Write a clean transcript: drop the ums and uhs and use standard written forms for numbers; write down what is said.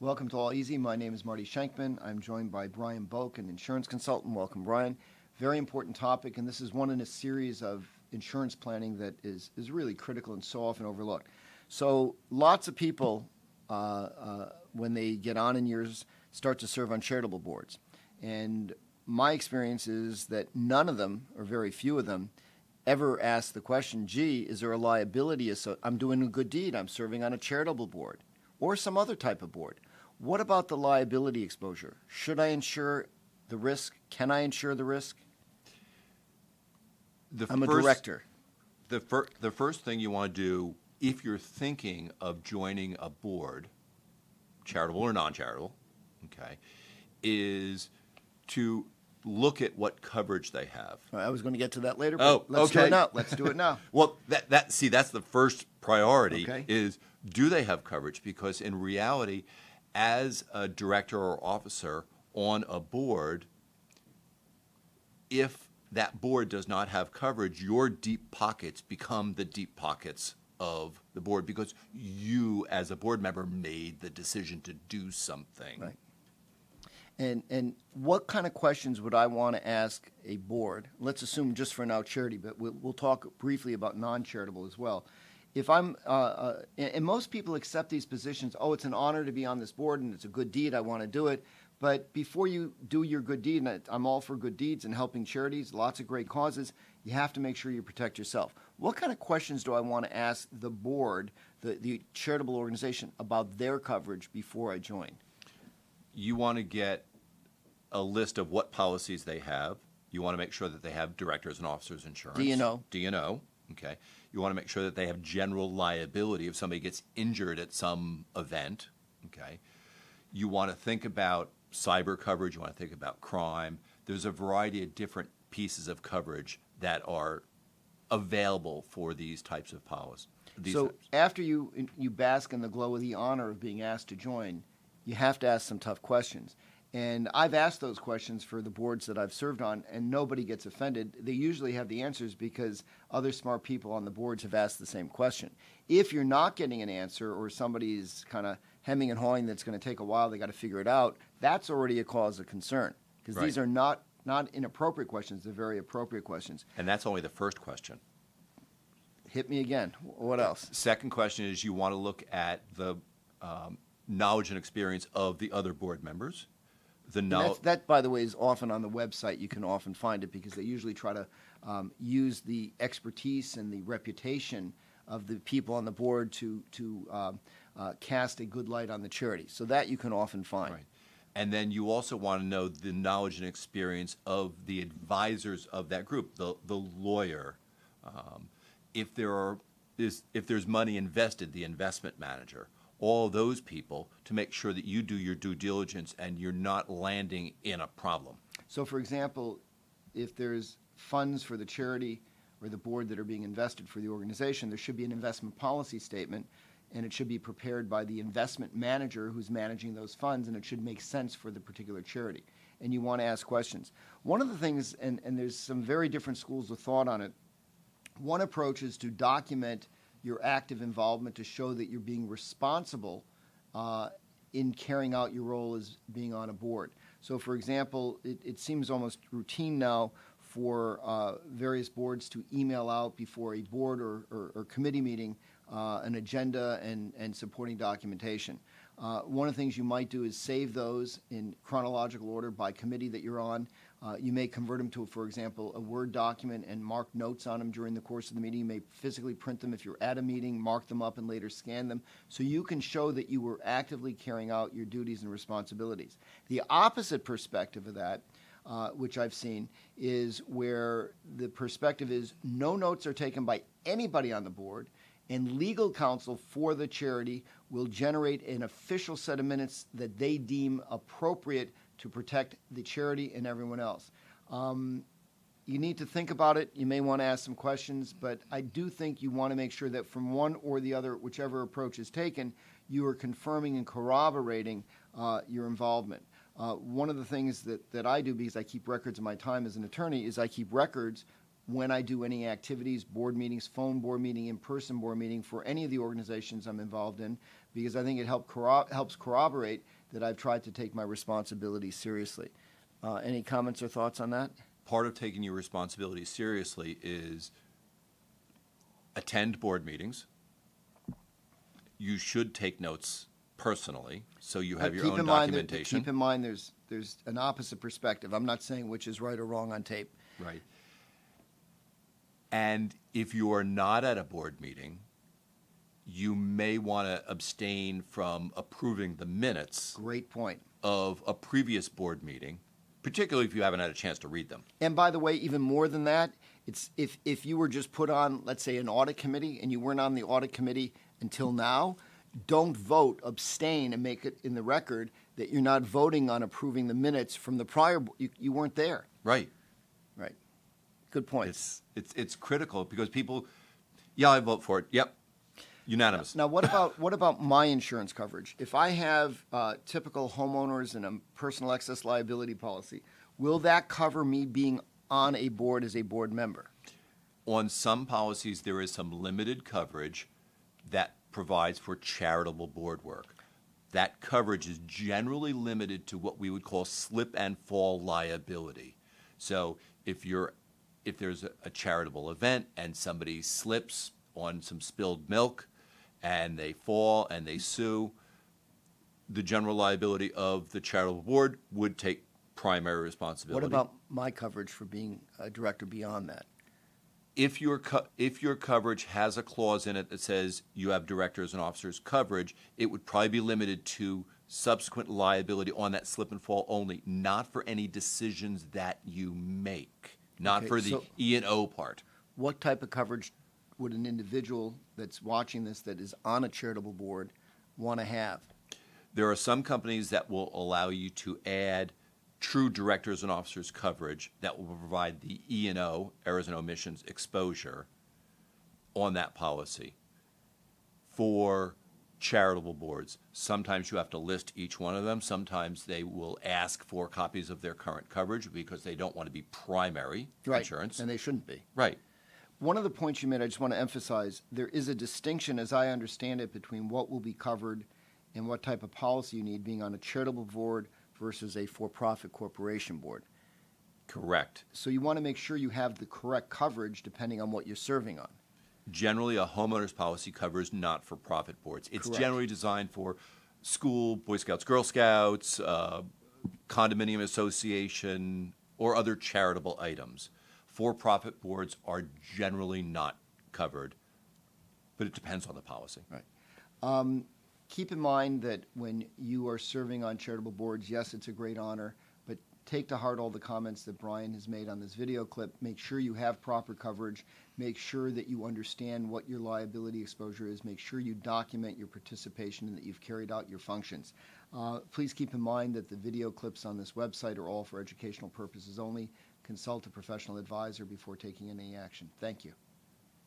Welcome to All Easy. My name is Marty Shenkman. I'm joined by Brian Boak, an insurance consultant. Welcome, Brian. Very important topic, and this is one in a series of insurance planning that is really critical and so often overlooked. So lots of people, when they get on in years, start to serve on charitable boards. And my experience is that none of them, or very few of them, ever ask the question, gee, is there a liability? I'm doing a good deed. I'm serving on a charitable board or some other type of board. What about the liability exposure? Should I insure the risk? Can I insure the risk? I'm a director. The first thing you want to do, if you're thinking of joining a board, charitable or non-charitable, okay, is to look at what coverage they have. I was going to get to that later, but let's do it now. Let's do it now. Well, that's the first priority, Okay. is do they have coverage? Because in reality, as a director or officer on a board, if that board does not have coverage, your deep pockets become the deep pockets of the board because you, as a board member, made the decision to do something. Right. And what kind of questions would I want to ask a board? Let's assume just for now charity, but we'll talk briefly about non-charitable as well. If I'm, and most people accept these positions, it's an honor to be on this board and it's a good deed, I want to do it. But before you do your good deed, and I'm all for good deeds and helping charities, lots of great causes, you have to make sure you protect yourself. What kind of questions do I want to ask the board, the charitable organization, about their coverage before I join? You want to get a list of what policies they have. You want to make sure that they have directors and officers insurance. D&O, okay. You want to make sure that they have general liability if somebody gets injured at some event, okay. You want to think about cyber coverage. You want to think about crime. There's a variety of different pieces of coverage that are available for these types of policies. So after you bask in the glow of the honor of being asked to join, you have to ask some tough questions. And I've asked those questions for the boards that I've served on, and nobody gets offended. They usually have the answers because other smart people on the boards have asked the same question. If you're not getting an answer, or somebody's kind of hemming and hawing that's going to take a while, they got to figure it out, that's already a cause of concern. Because Right. these are not inappropriate questions, they're very appropriate questions. And that's only the first question. Hit me again. What else? Second question is you want to look at the knowledge and experience of the other board members. That, by the way, is often on the website. You can often find it because they usually try to use the expertise and the reputation of the people on the board to cast a good light on the charity. So that you can often find. Right. And then you also want to know the knowledge and experience of the advisors of that group, the lawyer. If there's money invested, the investment manager. All those people to make sure that you do your due diligence and you're not landing in a problem. So, for example, if there's funds for the charity or the board that are being invested for the organization, there should be an investment policy statement, and it should be prepared by the investment manager who's managing those funds, and it should make sense for the particular charity. And you want to ask questions. One of the things, and there's some very different schools of thought on it, one approach is to document your active involvement to show that you're being responsible in carrying out your role as being on a board. So, for example, it seems almost routine now for various boards to email out before a board or committee meeting an agenda and supporting documentation. One of the things you might do is save those in chronological order by committee that you're on. You may convert them to, for example, a Word document and mark notes on them during the course of the meeting. You may physically print them if you're at a meeting, mark them up, and later scan them, so you can show that you were actively carrying out your duties and responsibilities. The opposite perspective of that, which I've seen, is where the perspective is no notes are taken by anybody on the board, and legal counsel for the charity will generate an official set of minutes that they deem appropriate to protect the charity and everyone else. You need to think about it. You may want to ask some questions, but I do think you want to make sure that from one or the other, whichever approach is taken, you are confirming and corroborating your involvement. One of the things that I do, because I keep records of my time as an attorney, is I keep records when I do any activities, board meetings, phone board meeting, in-person board meeting for any of the organizations I'm involved in, because I think it helps corroborate that I've tried to take my responsibilities seriously. Any comments or thoughts on that? Part of taking your responsibilities seriously is attend board meetings. You should take notes personally, so you have your own documentation. Keep in mind there's an opposite perspective. I'm not saying which is right or wrong on tape. Right. And if you are not at a board meeting, you may want to abstain from approving the minutes. Great point. Of a previous board meeting, particularly if you haven't had a chance to read them. And by the way, even more than that, it's if you were just put on, let's say, an audit committee and you weren't on the audit committee until now, don't vote, abstain, and make it in the record that you're not voting on approving the minutes from the prior, you weren't there. Right. Right. Good point. It's critical because people, yeah, I vote for it. Yep. Unanimous. Now, what about my insurance coverage? If I have typical homeowners and a personal excess liability policy, will that cover me being on a board as a board member? On some policies, there is some limited coverage that provides for charitable board work. That coverage is generally limited to what we would call slip and fall liability. So if there's a charitable event and somebody slips on some spilled milk and they fall and they sue, the general liability of the charitable board would take primary responsibility. What about my coverage for being a director beyond that? If your coverage has a clause in it that says you have directors and officers coverage, it would probably be limited to subsequent liability on that slip and fall only, not for any decisions that you make, not for the E&O part. What type of coverage would an individual that's watching this that is on a charitable board want to have? There are some companies that will allow you to add true directors and officers coverage that will provide the E&O, errors and omissions exposure, on that policy for charitable boards. Sometimes you have to list each one of them. Sometimes they will ask for copies of their current coverage because they don't want to be primary insurance. And they shouldn't be. Right. One of the points you made, I just want to emphasize, there is a distinction, as I understand it, between what will be covered and what type of policy you need being on a charitable board versus a for-profit corporation board. Correct. So you want to make sure you have the correct coverage depending on what you're serving on. Generally, a homeowner's policy covers not-for-profit boards. It's Correct. generally designed for school, Boy Scouts, Girl Scouts, condominium association, or other charitable items. For-profit boards are generally not covered, but it depends on the policy. Right. Keep in mind that when you are serving on charitable boards, yes, it's a great honor, but take to heart all the comments that Brian has made on this video clip. Make sure you have proper coverage. Make sure that you understand what your liability exposure is. Make sure you document your participation and that you've carried out your functions. Please keep in mind that the video clips on this website are all for educational purposes only. Consult a professional advisor before taking any action. Thank you.